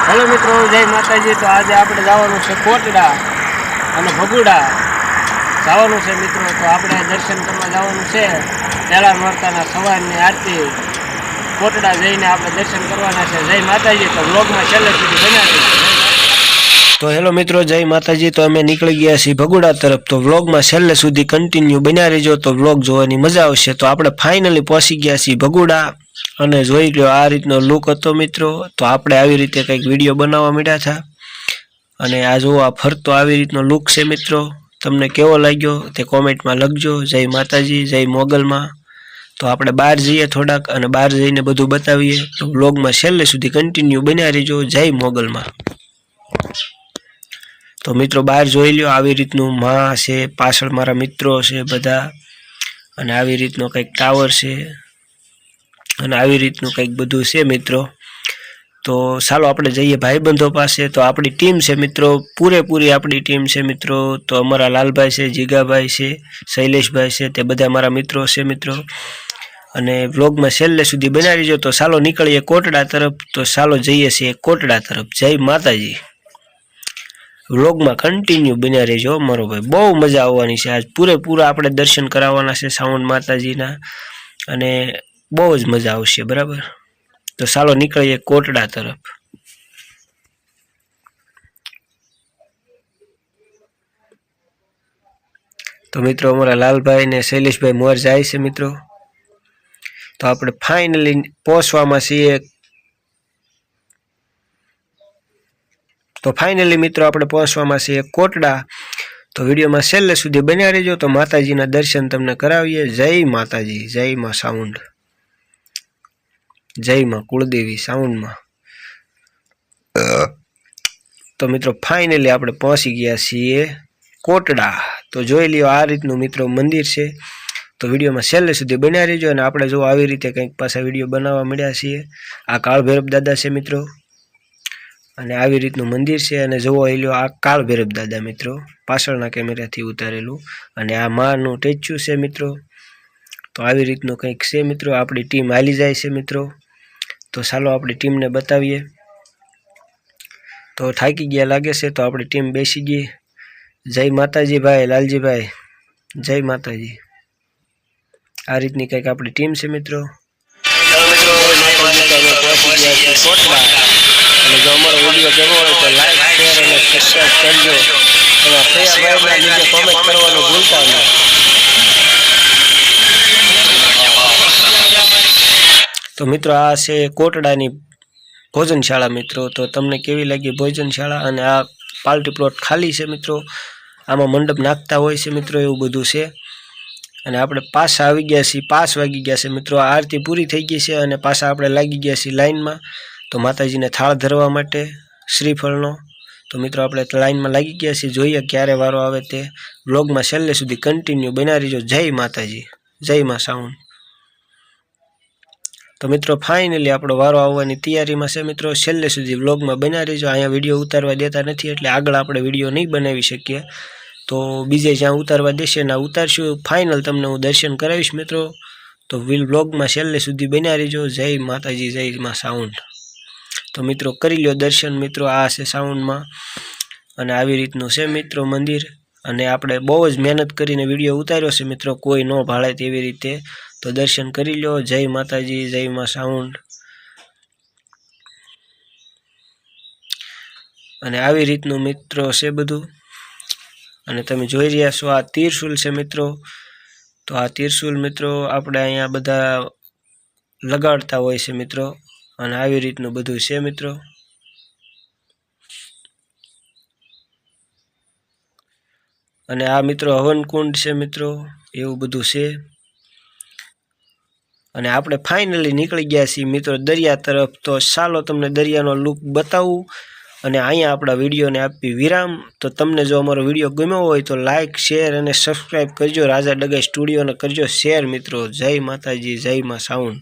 Hello मित्रों, जय माताजी। तो आज આપણે જવાનું છે કોટડા અને ભગુડા જવાનું છે મિત્રો। તો આપણે દર્શન કરવા જવાનું છે। પહેલા નોરતાના સવારની આરતી કોટડા જઈને આપણે દર્શન કરવાના છે। જય માતાજી। તો વ્લોગમાં છેલ્લે સુધી બન્યા રહેજો। તો હેલો મિત્રો, જય માતાજી। તો અમે નીકળી ગયા છીએ ભગુડા તરફ। તો વ્લોગમાં છેલ્લે સુધી કન્ટિન્યુ બન્યા રહેજો, તો વ્લોગ જોવાની મજા આવશે। તો આપણે ફાઇનલી પહોંચી ગયા છીએ ભગુડા અને જોઈ લો આ રીતનો લુક હતો મિત્રો। તો આપણે આવી રીતે કંઈક વિડીયો બનાવવા માંડ્યા હતા અને આ જો આ ફરતો આવી રીતનો લુક છે મિત્રો। તમને કેવો લાગ્યો તે કોમેન્ટમાં લખજો। જય માતાજી, જય મોગલમાં। તો આપણે બહાર જઈએ થોડાક અને બહાર જઈને બધું બતાવીએ। તો વ્લોગમાં છેલ્લે સુધી કન્ટિન્યુ બન્યા રહેજો। જય મોગલમાં। તો મિત્રો બહાર જોઈ લ્યો આવી રીતનું માં છે, પાછળ મારા મિત્રો છે બધા, અને આવી રીતનો કંઈક ટાવર છે અને આવી રીતનું કંઈક બધું છે મિત્રો। તો ચાલો આપણે જઈએ ભાઈબંધો પાસે। તો આપણી ટીમ છે મિત્રો, પૂરેપૂરી આપણી ટીમ છે મિત્રો। તો અમારા લાલભાઈ છે, જીગાભાઈ છે, શૈલેષભાઈ છે, તે બધા મારા મિત્રો છે મિત્રો। અને વ્લોગમાં છેલ્લે સુધી બના રહેજો। તો ચાલો નીકળીએ કોટડા તરફ। તો ચાલો જઈએ છીએ કોટડા તરફ। જય માતાજી। વ્લોગમાં કન્ટિન્યુ બન્યા રહેજો મારો ભાઈ, બહુ મજા આવવાની છે। આજ પૂરેપૂરા આપણે દર્શન કરાવવાના છે સાવણ માતાજીના અને બહુ જ મજા આવશે, બરાબર। તો ચાલો નીકળીએ કોટડા તરફ। તો મિત્રો અમારા લાલભાઈ ને શૈલેષભાઈ મોર જાય છે મિત્રો। તો આપણે ફાઇનલી પહોંચવામાં છીએ। તો ફાઇનલી મિત્રો આપણે પહોંચવામાં છીએ કોટડા। તો વિડીયોમાં છેલ્લે સુધી બન્યા રહેજો। તો માતાજીના દર્શન તમને કરાવીએ। જય માતાજી, જય માં સાઉન્ડ, જય માં કુળદેવી સાઉન્ડમાં। તો મિત્રો ફાઇનલી આપણે પહોંચી ગયા છીએ કોટડા। તો જોઈ લ્યો આ રીતનું મિત્રો મંદિર છે। તો વિડીયોમાં છેલ્લે સુધી બન્યા રહેજો। અને આપણે જો આવી રીતે કંઈક પાછા વિડીયો બનાવવા મળ્યા છીએ। આ કાળ ભૈરવ દાદા છે મિત્રો, અને આવી રીતનું મંદિર છે। અને જોવો એ લ્યો આ કાળ ભૈરવ દાદા મિત્રો, પાછળના કેમેરાથી ઉતારેલું। અને આ માનું ટેચ્યુ છે મિત્રો। તો આવી રીતનું કંઈક છે મિત્રો। આપણી ટીમ હાલી જાય છે મિત્રો। તો ચાલો આપણી ટીમને બતાવીએ। તો થાકી ગયા લાગે છે, તો આપણી ટીમ બેસી ગઈ। જય માતાજી ભાઈ, લાલજીભાઈ, જય માતાજી। આ રીતની કંઈક આપણી ટીમ છે મિત્રો। અને જો અમારો વિડીયો ગમ્યો હોય તો લાઈક, શેર અને સબસ્ક્રાઈબ કરજો। તમારા કયા ભાઈના લીધે કોમેન્ટ કરવાનું ભૂલતા નહીં। તો મિત્રો આ છે કોટડાની ભોજનશાળા મિત્રો। તો તમને કેવી લાગી ભોજનશાળા? અને આ પાર્ટી પ્લોટ ખાલી છે મિત્રો, આમાં મંડપ નાખતા હોય છે મિત્રો, એવું બધું છે। અને આપણે પાછા આવી ગયા છીએ, 5 વાગી ગયા છે મિત્રો। આરતી પૂરી થઈ ગઈ છે અને પાછા આપણે લાગી ગયા છીએ લાઈનમાં। તો માતાજીને થાળ ધરવા માટે શ્રીફળનો। તો મિત્રો આપણે લાઈનમાં લાગી ગયા છીએ, જોઈએ ક્યારે વારો આવે તે। વ્લોગમાં છેલ્લે સુધી કન્ટિન્યુ બના રહેજો। જય માતાજી, જય માં સાઉન્ડ। તો મિત્રો ફાઇનલી આપણો વારો આવવાની તૈયારીમાં છે મિત્રો। છેલ્લે સુધી વ્લોગમાં બના રહેજો। અહીંયા વિડીયો ઉતારવા દેતા નથી, એટલે આગળ આપણે વિડીયો નહીં બનાવી શકીએ। તો બીજે જ્યાં ઉતારવા દેશે ના ઉતારશું। ફાઇનલ તમને હું દર્શન કરાવીશ મિત્રો। તો વ્લોગમાં છેલ્લે સુધી બના રહેજો। જય માતાજી, જય માં સાઉન્ડ। તો મિત્રો કરી લ્યો દર્શન મિત્રો। આ છે સાઉન્ડમાં અને આવી રીતનું છે મિત્રો મંદિર। અને આપણે બહુ જ મહેનત કરીને વિડીયો ઉતાર્યો છે મિત્રો, કોઈ ન ભાળે તેવી રીતે। તો દર્શન કરી લ્યો। જય માતાજી, જય માં સાઉન્ડ। અને આવી રીતનું મિત્રો છે બધું। અને તમે જોઈ રહ્યા છો આ તીરશુલ છે મિત્રો। તો આ તીરશુલ મિત્રો આપણે અહીંયા બધા લગાડતા હોય છે મિત્રો। અને આવી રીતનું બધું છે મિત્રો। અને આ મિત્રો હવનકુંડ છે મિત્રો, એવું બધું છે। અને આપણે ફાઇનલી નીકળી ગયા છીએ મિત્રો દરિયા તરફ। તો ચાલો તમને દરિયાનો લુક બતાવું અને અહીંયા આપણા વિડીયોને આપી વિરામ। તો તમને જો અમારો વિડીયો ગમ્યો હોય તો લાઇક, શેર અને સબસ્ક્રાઈબ કરજો। રાજા ડગાઈ સ્ટુડિયોને કરજો શેર મિત્રો। જય માતાજી, જય માં સાઉન્ડ।